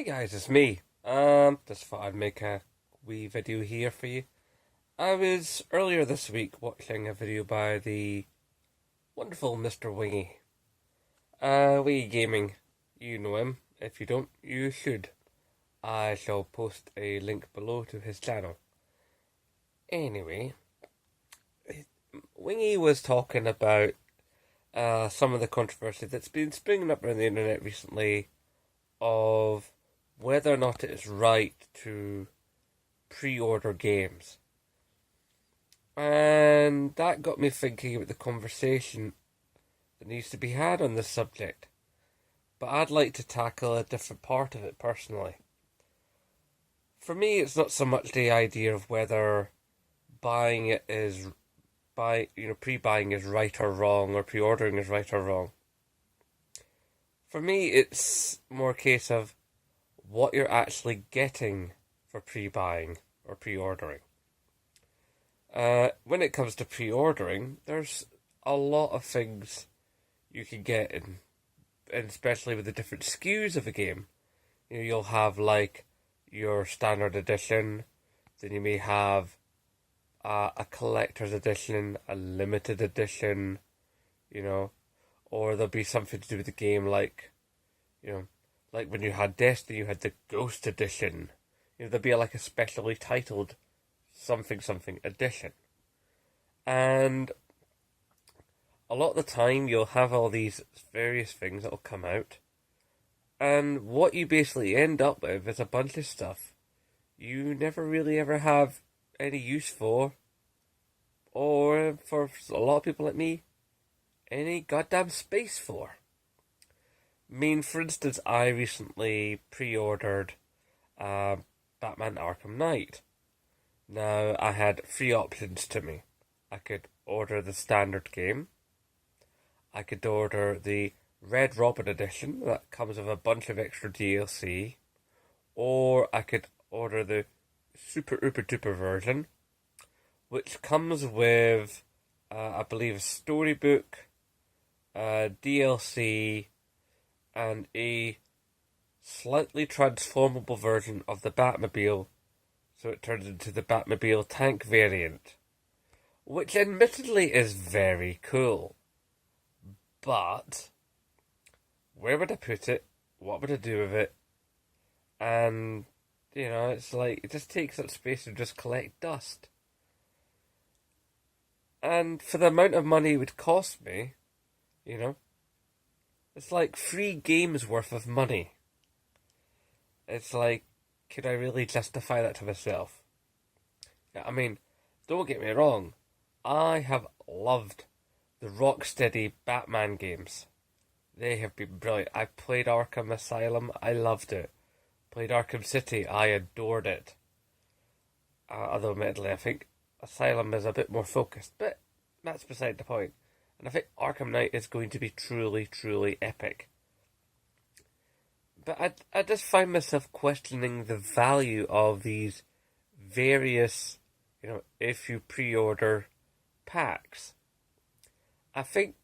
Guys, it's me. Just thought I'd make a wee video here for you. I was earlier this week watching a video by the wonderful Mr. Wingy. Wee Gaming. You know him. If you don't, you should. I shall post a link below to his channel. Anyway, Wingy was talking about some of the controversy that's been springing up around the internet recently of whether or not it is right to pre-order games. And that got me thinking about the conversation that needs to be had on this subject. But I'd like to tackle a different part of it personally. For me, it's not so much the idea of whether buying it is pre-buying is right or wrong, or pre-ordering is right or wrong. For me, it's more a case of what you're actually getting for pre-buying or pre-ordering. When it comes to pre-ordering, there's a lot of things you can get in, and especially with the different SKUs of a game. You'll have like your standard edition, then you may have a collector's edition, a limited edition, or there'll be something to do with the game like when you had Destiny, you had the Ghost Edition. There'll be like a specially titled something edition. And a lot of the time you'll have all these various things that'll come out. And what you basically end up with is a bunch of stuff you never really ever have any use for. Or for a lot of people like me, any goddamn space for. For instance, I recently pre-ordered Batman Arkham Knight. Now, I had three options to me. I could order the standard game. I could order the Red Robin edition that comes with a bunch of extra DLC. Or I could order the super uber duper version, which comes with, I believe, a storybook, DLC, and a slightly transformable version of the Batmobile, so it turns into the Batmobile tank variant, which admittedly is very cool. But where would I put it? What would I do with it? And, it's like, it just takes up space to just collect dust. And for the amount of money it would cost me, it's like 3 games worth of money. It's like, could I really justify that to myself? Don't get me wrong, I have loved the Rocksteady Batman games. They have been brilliant. I played Arkham Asylum, I loved it. Played Arkham City, I adored it. Although admittedly I think Asylum is a bit more focused, but that's beside the point. And I think Arkham Knight is going to be truly, truly epic. But I just find myself questioning the value of these various, if you pre-order packs. I think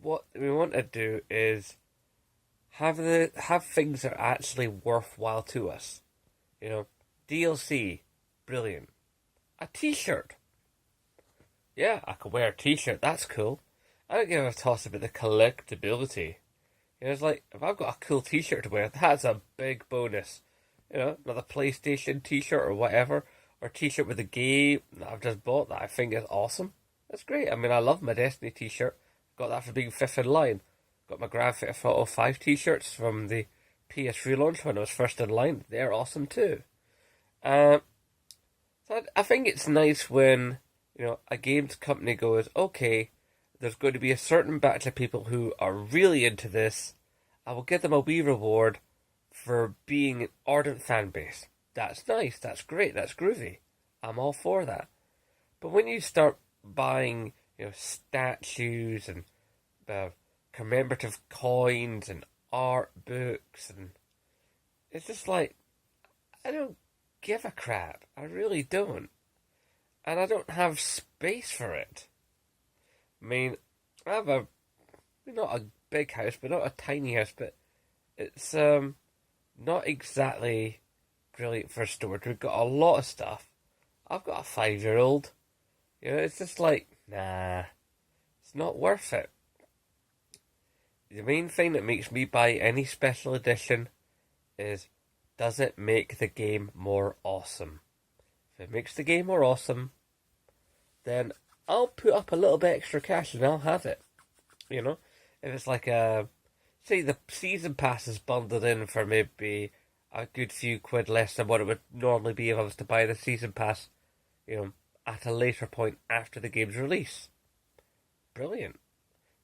what we want to do is have things that are actually worthwhile to us. DLC, brilliant. A t-shirt. Yeah, I could wear a t-shirt, that's cool. I don't give a toss about the collectability. It's like, if I've got a cool t-shirt to wear, that's a big bonus. Another PlayStation t-shirt or whatever, or a t-shirt with a game that I've just bought that I think is awesome. That's great. I love my Destiny t-shirt. Got that for being fifth in line. Got my Grand Theft Auto 5 t-shirts from the PS3 launch when I was first in line. They're awesome too. So I think it's nice when, a games company goes, okay, there's going to be a certain batch of people who are really into this. I will give them a wee reward for being an ardent fan base. That's nice, that's great, that's groovy. I'm all for that. But when you start buying, statues and commemorative coins and art books, and it's just like, I don't give a crap. I really don't. And I don't have space for it. I have not a big house, but not a tiny house, but it's not exactly brilliant for storage. We've got a lot of stuff. I've got a 5-year-old. It's just like, nah, it's not worth it. The main thing that makes me buy any special edition is, does it make the game more awesome? If it makes the game more awesome, then I'll put up a little bit extra cash and I'll have it. If it's like say the season pass is bundled in for maybe a good few quid less than what it would normally be if I was to buy the season pass, at a later point after the game's release. Brilliant.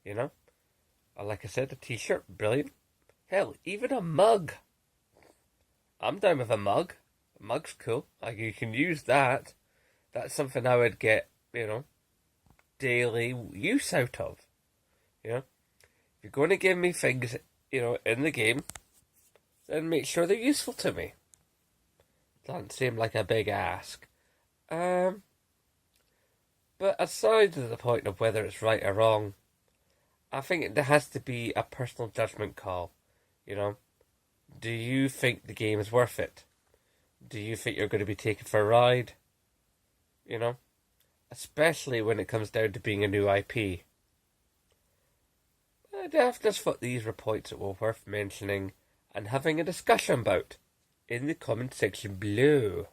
Like I said, a t-shirt, brilliant. Hell, even a mug. I'm down with a mug. A mug's cool. Like, you can use that. That's something I would get, daily use out of. If you're going to give me things, in the game, then make sure they're useful to me. Doesn't seem like a big ask. But aside of the point of whether it's right or wrong, I think there has to be a personal judgment call. Do you think the game is worth it? Do you think you're going to be taken for a ride? Especially when it comes down to being a new IP. I just thought these were points that were worth mentioning and having a discussion about in the comment section below.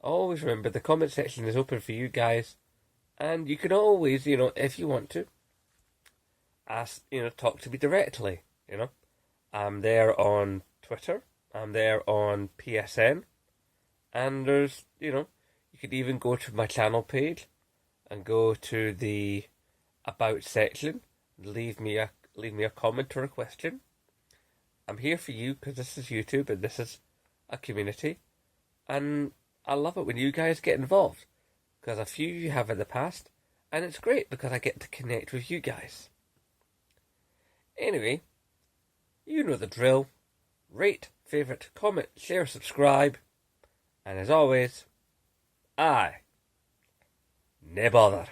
Always remember, the comment section is open for you guys, and you can always, if you want to, ask, talk to me directly. I'm there on Twitter, I'm there on PSN, and there's, you could even go to my channel page and go to the About section, leave me a comment or a question. I'm here for you because this is YouTube and this is a community, and I love it when you guys get involved, because a few you have in the past, and it's great because I get to connect with you guys. Anyway, you know the drill. Rate, favourite, comment, share, subscribe, and as always, I ne bother.